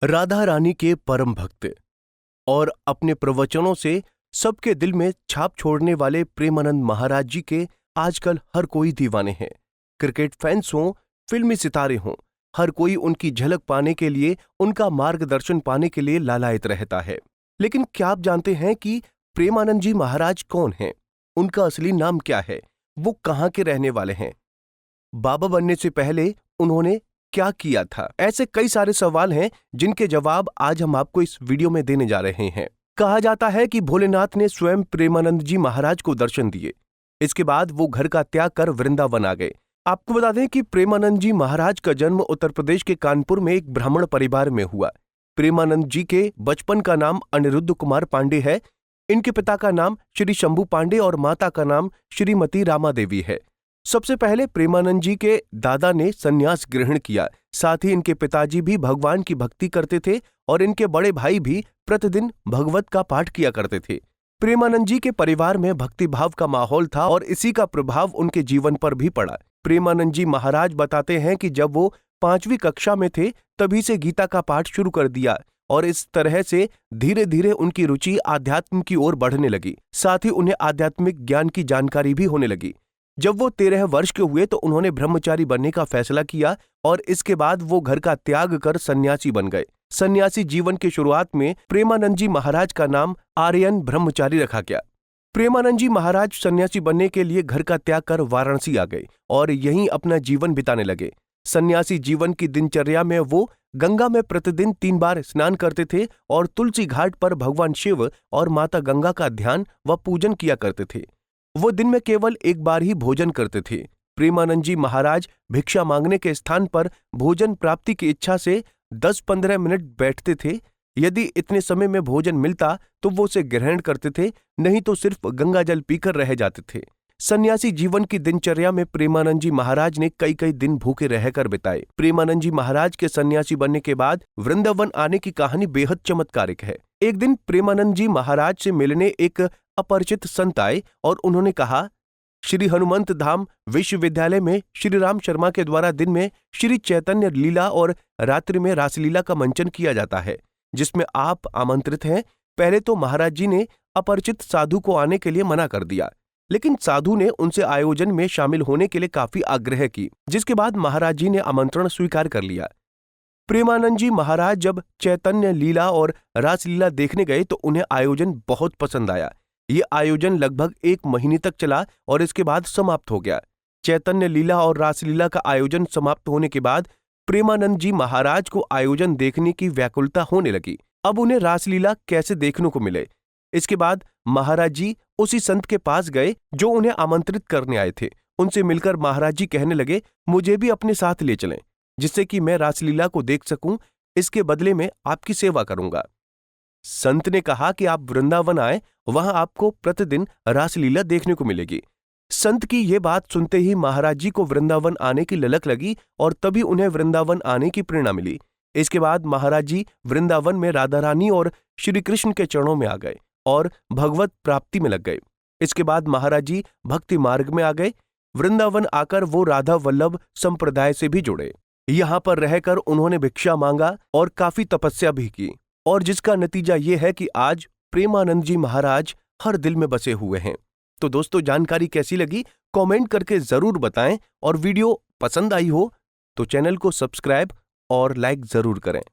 राधा रानी के परम भक्त और अपने प्रवचनों से सबके दिल में छाप छोड़ने वाले प्रेमानंद महाराज जी के आजकल हर कोई दीवाने हैं। क्रिकेट फैंस हों, फिल्मी सितारे हों, हर कोई उनकी झलक पाने के लिए, उनका मार्गदर्शन पाने के लिए लालायित रहता है। लेकिन क्या आप जानते हैं कि प्रेमानंद जी महाराज कौन हैं? उनका असली नाम क्या है? वो कहाँ के रहने वाले हैं? बाबा बनने से पहले उन्होंने क्या किया था? ऐसे कई सारे सवाल हैं जिनके जवाब आज हम आपको इस वीडियो में देने जा रहे हैं। कहा जाता है कि भोलेनाथ ने स्वयं प्रेमानंद जी महाराज को दर्शन दिए। इसके बाद वो घर का त्याग कर वृंदावन आ गए। आपको बता दें कि प्रेमानंद जी महाराज का जन्म उत्तर प्रदेश के कानपुर में एक ब्राह्मण परिवार में हुआ। प्रेमानंद जी के बचपन का नाम अनिरुद्ध कुमार पांडे है। इनके पिता का नाम श्री शंभू पांडे और माता का नाम श्रीमती रामा देवी है। सबसे पहले प्रेमानंद जी के दादा ने संन्यास ग्रहण किया। साथ ही इनके पिताजी भी भगवान की भक्ति करते थे और इनके बड़े भाई भी प्रतिदिन भगवत का पाठ किया करते थे। प्रेमानंद जी के परिवार में भक्ति भाव का माहौल था और इसी का प्रभाव उनके जीवन पर भी पड़ा। प्रेमानंद जी महाराज बताते हैं कि जब वो 5वीं कक्षा में थे तभी से गीता का पाठ शुरू कर दिया और इस तरह से धीरे धीरे उनकी रुचि आध्यात्म की ओर बढ़ने लगी। साथ ही उन्हें आध्यात्मिक ज्ञान की जानकारी भी होने लगी। जब वो 13 वर्ष के हुए तो उन्होंने ब्रह्मचारी बनने का फैसला किया और इसके बाद वो घर का त्याग कर सन्यासी बन गए। सन्यासी जीवन की शुरुआत में प्रेमानंद जी महाराज का नाम आर्यन ब्रह्मचारी रखा गया। प्रेमानंद जी महाराज सन्यासी बनने के लिए घर का त्याग कर वाराणसी आ गए और यहीं अपना जीवन बिताने लगे। सन्यासी जीवन की दिनचर्या में वो गंगा में प्रतिदिन 3 बार स्नान करते थे और तुलसी घाट पर भगवान शिव और माता गंगा का ध्यान व पूजन किया करते थे। वो दिन में केवल 1 बार ही भोजन करते थे। प्रेमानंद जी महाराज भिक्षा मांगने के स्थान पर भोजन प्राप्ति की इच्छा से 10-15 मिनट बैठते थे। यदि इतने समय में भोजन मिलता तो वो उसे ग्रहण करते थे, नहीं तो सिर्फ गंगा जल पीकर रह जाते थे। सन्यासी जीवन की दिनचर्या में प्रेमानंद जी महाराज ने कई दिन भूखे रहकर बिताए। प्रेमानंद जी महाराज के सन्यासी बनने के बाद वृंदावन आने की कहानी बेहद चमत्कारिक है। एक दिन प्रेमानंद जी महाराज से मिलने एक अपरिचित संत आए और उन्होंने कहा, श्री हनुमंत धाम विश्वविद्यालय में श्री राम शर्मा के द्वारा दिन में श्री चैतन्य लीला और रात्रि में रासलीला का मंचन किया जाता है, जिसमें आप आमंत्रित हैं। पहले तो महाराज जी ने अपरिचित साधु को आने के लिए मना कर दिया, लेकिन साधु ने उनसे आयोजन में शामिल होने के लिए काफी आग्रह की, जिसके बाद महाराज जी ने आमंत्रण स्वीकार कर लिया। प्रेमानंद जी महाराज जब चैतन्य लीला और रासलीला देखने गए तो उन्हें आयोजन बहुत पसंद आया। ये आयोजन लगभग 1 महीने तक चला और इसके बाद समाप्त हो गया। चैतन्य लीला और रासलीला का आयोजन समाप्त होने के बाद प्रेमानंद जी महाराज को आयोजन देखने की व्याकुलता होने लगी। अब उन्हें रासलीला कैसे देखने को मिले। इसके बाद महाराज जी उसी संत के पास गए जो उन्हें आमंत्रित करने आए थे। उनसे मिलकर महाराज जी कहने लगे, मुझे भी अपने साथ ले चलें, जिससे कि मैं रासलीला को देख सकूं। इसके बदले में आपकी सेवा करूंगा। संत ने कहा कि आप वृंदावन आए, वहां आपको प्रतिदिन रासलीला देखने को मिलेगी। संत की यह बात सुनते ही महाराज जी को वृंदावन आने की ललक लगी और तभी उन्हें वृंदावन आने की प्रेरणा मिली। इसके बाद महाराज जी वृंदावन में राधा रानी और श्री कृष्ण के चरणों में आ गए और भगवत प्राप्ति में लग गए। इसके बाद महाराज जी भक्ति मार्ग में आ गए। वृंदावन आकर वो राधा वल्लभ संप्रदाय से भी जुड़े। यहाँ पर रहकर उन्होंने भिक्षा मांगा और काफी तपस्या भी की, और जिसका नतीजा ये है कि आज प्रेमानंद जी महाराज हर दिल में बसे हुए हैं। तो दोस्तों, जानकारी कैसी लगी कमेंट करके जरूर बताएं, और वीडियो पसंद आई हो तो चैनल को सब्सक्राइब और लाइक जरूर करें।